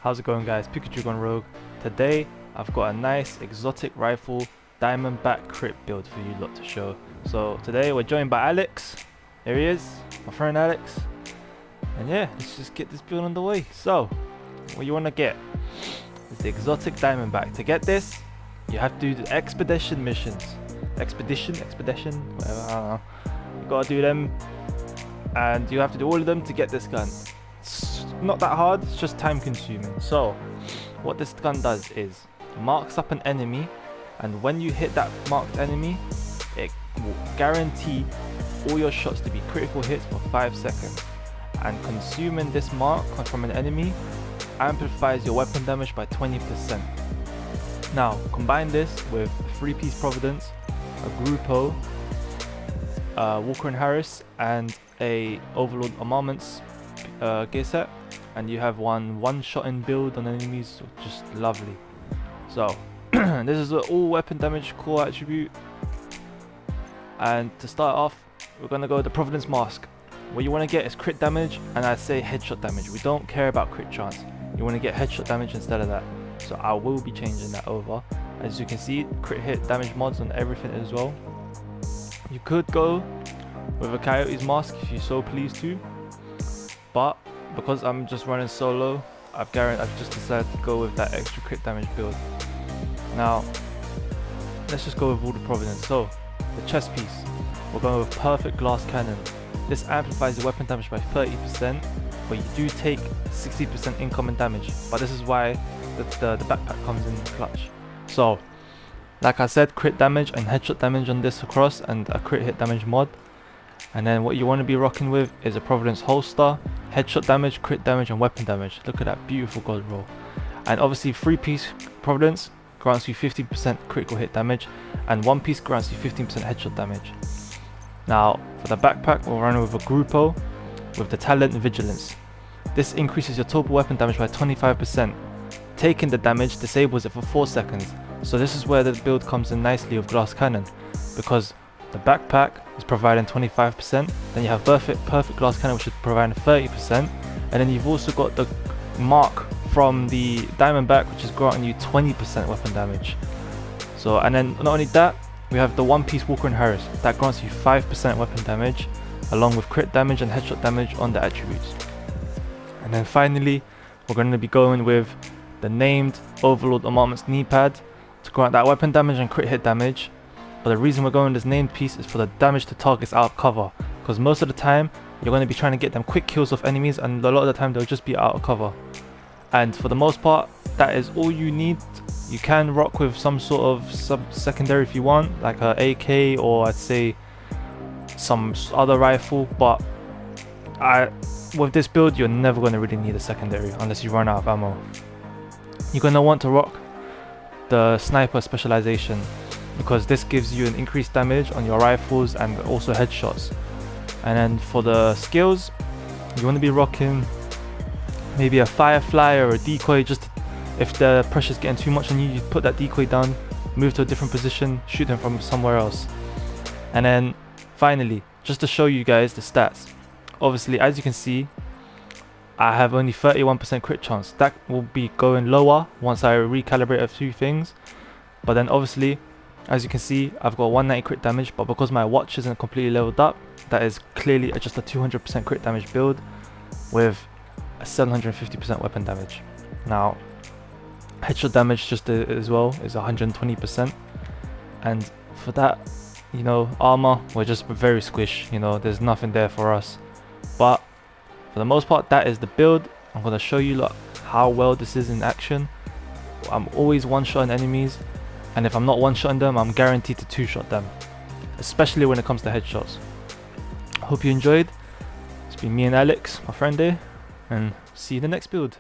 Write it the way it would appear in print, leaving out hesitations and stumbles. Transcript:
How's it going, guys? PikachuGoneRogue. Today I've got a nice exotic rifle Diamondback crit build for you lot to show. So today we're joined by Alex. Here he is, my friend Alex. And yeah, let's just get this build on the way. So what you want to get is the exotic Diamondback. To get this, you have to do the expedition missions. Expedition, whatever, I don't know. You gotta do them, and you have to do all of them to get this gun. It's not that hard, it's just time consuming. So what this gun does is marks up an enemy, and when you hit that marked enemy, it will guarantee all your shots to be critical hits for 5 seconds. And consuming this mark from an enemy amplifies your weapon damage by 20%. Now combine this with 3-piece Providence, a Grupo, Walker and Harris, and a Overlord Armaments gear set, and you have one shot in build on enemies, just lovely. So this is an all weapon damage core attribute, and to start off we're gonna go with the Providence mask. What you want to get is crit damage, and I say headshot damage. We don't care about crit chance, you want to get headshot damage instead of that. So I will be changing that over. As you can see, crit hit damage mods on everything as well. You could go with a Coyote's mask if you so pleased to, but because I'm just running solo, I've just decided to go with that extra crit damage build. Now let's just go with all the Providence. So the chest piece, we're going with perfect glass cannon. This amplifies the weapon damage by 30%, but you do take 60% incoming damage. But this is why the backpack comes in clutch. So like I said, crit damage and headshot damage on this across, and a crit hit damage mod. And then what you want to be rocking with is a Providence holster, headshot damage, crit damage, and weapon damage. Look at that beautiful gold roll. And obviously 3-piece Providence grants you 15% critical hit damage, and 1-piece grants you 15% headshot damage. Now for the backpack, we'll run with a Grupo with the talent Vigilance. This increases your total weapon damage by 25%. Taking the damage disables it for 4 seconds. So this is where the build comes in nicely with glass cannon, because the backpack is providing 25%, then you have perfect glass cannon, which is providing 30%, and then you've also got the mark from the Diamondback, which is granting you 20% weapon damage. So, and then not only that, we have the 1-piece Walker and Harris that grants you 5% weapon damage, along with crit damage and headshot damage on the attributes. And then finally, we're going to be going with the named Overlord Armaments knee pad to grant that weapon damage and crit hit damage. But the reason we're going with this named piece is for the damage to targets out of cover, because most of the time you're going to be trying to get them quick kills off enemies, and a lot of the time they'll just be out of cover. And for the most part, that is all you need. You can rock with some sort of secondary if you want, like a AK, or I'd say some other rifle, but with this build you're never going to really need a secondary unless you run out of ammo. You're going to want to rock the sniper specialization, because this gives you an increased damage on your rifles and also headshots. And then for the skills, you want to be rocking maybe a firefly or a decoy, just if the pressure's getting too much on you, you put that decoy down, move to a different position, shoot them from somewhere else. And then finally, just to show you guys the stats, obviously as you can see, I have only 31% crit chance. That will be going lower once I recalibrate a few things. But then obviously, as you can see, I've got 190 crit damage, but because my watch isn't completely leveled up, that is clearly just a 200% crit damage build with a 750% weapon damage. Now headshot damage just as well is 120%, and for that, you know, armor, we're just very squish, you know, there's nothing there for us. But for the most part, that is the build. I'm going to show you how well this is in action. I'm always one-shotting enemies, and if I'm not one-shotting them, I'm guaranteed to 2-shot them, especially when it comes to headshots. I hope you enjoyed. It's been me and Alex, my friend here, and see you in the next build.